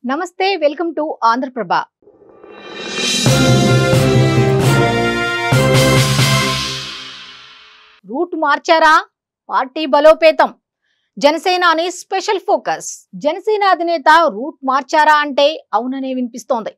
నమస్తే welcome to Andhra Prabha. Route మార్చారా? Party బలోపేతం. జనసేనాని స్పెషల్ ఫోకస్. జనసేన అధినేత రూట్ మార్చారా అంటే అవుననే వినిపిస్తోంది.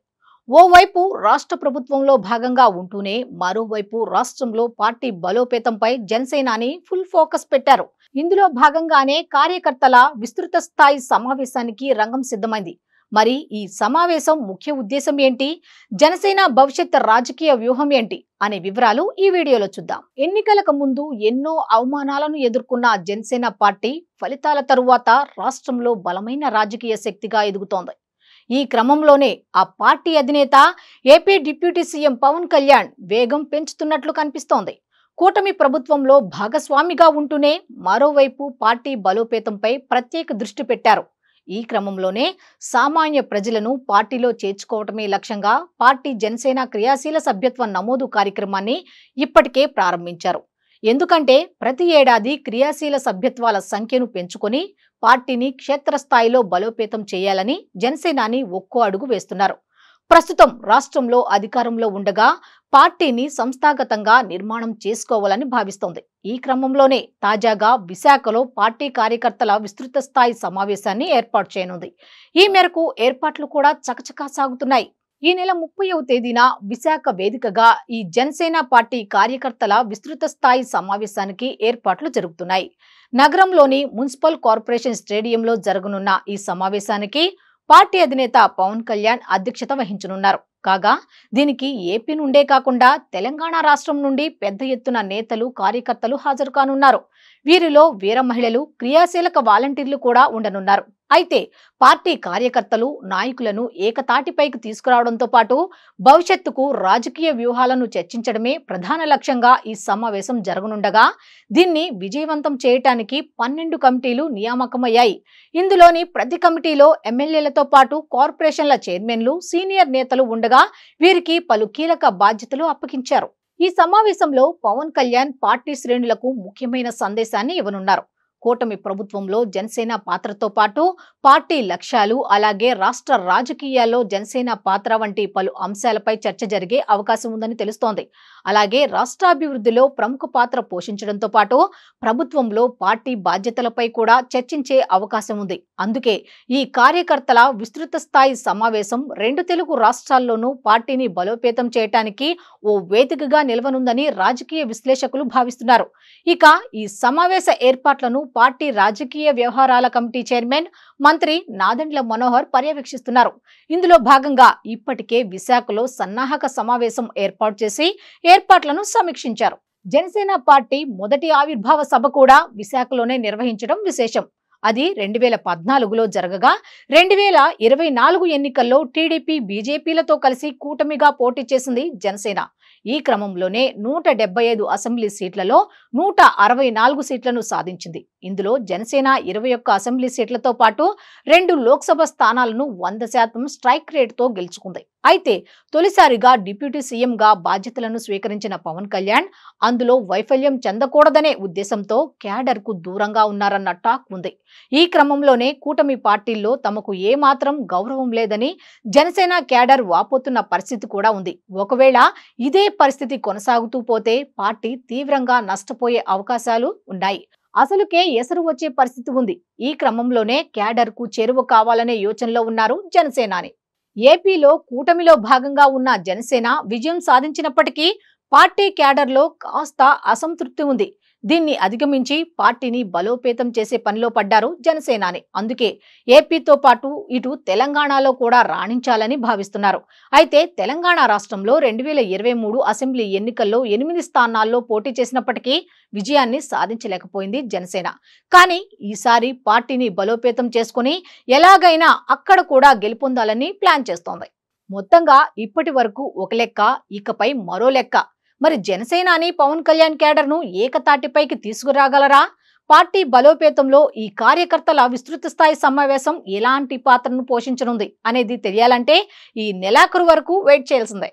ఓవైపు రాష్ట్ర ప్రభుత్వంలో భాగంగా ఉంటూనే మరోవైపు రాష్ట్రంలో పార్టీ బలోపేతంపై జనసేనాని ఫుల్ ఫోకస్ పెట్టారు. ఇందులో భాగంగానే కార్యకర్తల విస్తృత స్థాయి సమావేశానికి రంగం సిద్ధమైంది. మరి ఈ సమావేశం ముఖ్య ఉద్దేశం ఏంటి, జనసేన భవిష్యత్ రాజకీయ వ్యూహం ఏంటి అనే వివరాలు ఈ వీడియోలో చూద్దాం. ఎన్నికలకు ముందు ఎన్నో అవమానాలను ఎదుర్కొన్న జనసేన పార్టీ ఫలితాల తరువాత రాష్ట్రంలో బలమైన రాజకీయ శక్తిగా ఎదుగుతోంది. ఈ క్రమంలోనే ఆ పార్టీ అధినేత AP deputy CM Pawan Kalyan వేగం పెంచుతున్నట్లు కనిపిస్తోంది. కూటమి ప్రభుత్వంలో భాగస్వామిగా ఉంటూనే మరోవైపు పార్టీ బలోపేతంపై ప్రత్యేక దృష్టి పెట్టారు. ఈ క్రమంలోనే సామాన్య ప్రజలను పార్టీలో చేర్చుకోవటమే లక్ష్యంగా పార్టీ జనసేన క్రియాశీల సభ్యత్వ నమోదు కార్యక్రమాన్ని ఇప్పటికే ప్రారంభించారు. ఎందుకంటే ప్రతి ఏడాది క్రియాశీల సభ్యత్వాల సంఖ్యను పెంచుకొని పార్టీని క్షేత్రస్థాయిలో బలోపేతం చేయాలని జనసేనాని ఒక్కో అడుగు వేస్తున్నారు. ప్రస్తుతం రాష్ట్రంలో అధికారంలో ఉండగా పార్టీని సంస్థాగతంగా నిర్మాణం చేసుకోవాలని భావిస్తోంది. ఈ క్రమంలోనే తాజాగా విశాఖలో పార్టీ కార్యకర్తల విస్తృత స్థాయి సమావేశాన్ని ఏర్పాటు చేయనుంది. ఈ మేరకు ఏర్పాట్లు కూడా చకచకా సాగుతున్నాయి. ఈ నెల 30వ తేదీన విశాఖ వేదికగా ఈ జనసేన పార్టీ కార్యకర్తల విస్తృత స్థాయి సమావేశానికి ఏర్పాట్లు జరుగుతున్నాయి. నగరంలోని మున్సిపల్ కార్పొరేషన్ స్టేడియంలో జరగనున్న ఈ సమావేశానికి పార్టీ అధినేత పవన్ కళ్యాణ్ అధ్యక్షత వహించనున్నారు. కాగా దీనికి ఏపీ నుండే కాకుండా తెలంగాణ రాష్ట్రం నుండి పెద్ద ఎత్తున నేతలు కార్యకర్తలు హాజరు కానున్నారు. వీరిలో వీర మహిళలు, క్రియాశీలక వాలంటీర్లు కూడా ఉండనున్నారు. అయితే పార్టీ కార్యకర్తలు, నాయకులను ఏకతాటిపైకి తీసుకురావడంతో పాటు భవిష్యత్తుకు రాజకీయ వ్యూహాలను చర్చించడమే ప్రధాన లక్ష్యంగా ఈ సమావేశం జరగనుండగా దీన్ని విజయవంతం చేయటానికి 12 కమిటీలు నియామకమయ్యాయి. ఇందులోని ప్రతి కమిటీలో ఎమ్మెల్యేలతో పాటు కార్పొరేషన్ల చైర్మన్లు, సీనియర్ నేతలు ఉండగా వీరికి పలు కీలక బాధ్యతలు అప్పగించారు. ఈ సమావేశంలో పవన్ కళ్యాణ్ పార్టీ శ్రేణులకు ముఖ్యమైన సందేశాన్ని ఇవ్వనున్నారు. కూటమి ప్రభుత్వంలో జనసేన పాత్రతో పాటు పార్టీ లక్ష్యాలు, అలాగే రాష్ట్ర రాజకీయాల్లో జనసేన పాత్ర వంటి పలు అంశాలపై చర్చ జరిగే అవకాశం ఉందని తెలుస్తోంది. అలాగే రాష్ట్రాభివృద్ధిలో ప్రముఖ పాత్ర పోషించడంతో పాటు ప్రభుత్వంలో పార్టీ బాధ్యతలపై కూడా చర్చించే అవకాశం ఉంది. అందుకే ఈ కార్యకర్తల విస్తృత స్థాయి సమావేశం 2 తెలుగు రాష్ట్రాల్లోనూ పార్టీని బలోపేతం చేయడానికి ఓ వేదికగా నిలవనుందని రాజకీయ విశ్లేషకులు భావిస్తున్నారు. ఇక ఈ సమావేశ ఏర్పాట్లను పార్టీ రాజకీయ వ్యవహారాల కమిటీ చైర్మన్, మంత్రి నాదెండ్ల మనోహర్ పర్యవేక్షిస్తున్నారు. ఇందులో భాగంగా ఇప్పటికే విశాఖలో సన్నాహక సమావేశం ఏర్పాటు చేసి ఏర్పాట్లను సమీక్షించారు. జనసేన పార్టీ మొదటి ఆవిర్భావ సభ కూడా విశాఖలోనే నిర్వహించడం విశేషం. అది 2014లో జరగగా 2024 ఎన్నికల్లో టీడీపీ, బీజేపీలతో కలిసి కూటమిగా పోటీ చేసింది జనసేన. ఈ క్రమంలోనే 175 అసెంబ్లీ సీట్లలో 164 సీట్లను సాధించింది. ఇందులో జనసేన 21 అసెంబ్లీ సీట్లతో పాటు 2 లోక్సభ స్థానాలను 100% స్ట్రైక్ రేటుతో గెలుచుకుంది. అయితే తొలిసారిగా డిప్యూటీ సీఎంగా బాధ్యతలను స్వీకరించిన పవన్ కళ్యాణ్ అందులో వైఫల్యం చెందకూడదనే ఉద్దేశంతో క్యాడర్ కు దూరంగా ఉన్నారన్న టాక్ ఉంది. ఈ క్రమంలోనే కూటమి పార్టీల్లో తమకు ఏమాత్రం గౌరవం లేదని జనసేన క్యాడర్ వాపోతున్న పరిస్థితి కూడా ఉంది. ఒకవేళ ఇదే పరిస్థితి కొనసాగుతూ పోతే పార్టీ తీవ్రంగా నష్టపోయే అవకాశాలు ఉన్నాయి. అసలుకే ఎసరు వచ్చే పరిస్థితి ఉంది. ఈ క్రమంలోనే క్యాడర్ కు చేరువ కావాలనే యోచనలో ఉన్నారు జనసేనాని. ఏపీలో కూటమిలో భాగంగా ఉన్న జనసేన విజయం సాధించినప్పటికీ పార్టీ క్యాడర్లో కాస్త అసంతృప్తి ఉంది. దీన్ని అధిగమించి పార్టీని బలోపేతం చేసే పనిలో పడ్డారు జనసేనాని. అందుకే ఏపీతో పాటు ఇటు తెలంగాణలో కూడా రాణించాలని భావిస్తున్నారు. అయితే తెలంగాణ రాష్ట్రంలో 2023 అసెంబ్లీ ఎన్నికల్లో 8 స్థానాల్లో పోటీ చేసినప్పటికీ విజయాన్ని సాధించలేకపోయింది జనసేన. కానీ ఈసారి పార్టీని బలోపేతం చేసుకుని ఎలాగైనా అక్కడ కూడా గెలుపొందాలని ప్లాన్ చేస్తోంది. మొత్తంగా ఇప్పటి వరకు ఒక లెక్క, ఇకపై మరో లెక్క. మరి జనసేనాని పవన్ కళ్యాణ్ క్యాడర్ ను ఏకతాటిపైకి తీసుకురాగలరా? పార్టీ బలోపేతంలో ఈ కార్యకర్తల విస్తృత స్థాయి సమావేశం ఎలాంటి పాత్రను పోషించనుంది అనేది తెలియాలంటే ఈ నెలాఖరు వరకు వెయిట్ చేయాల్సిందే.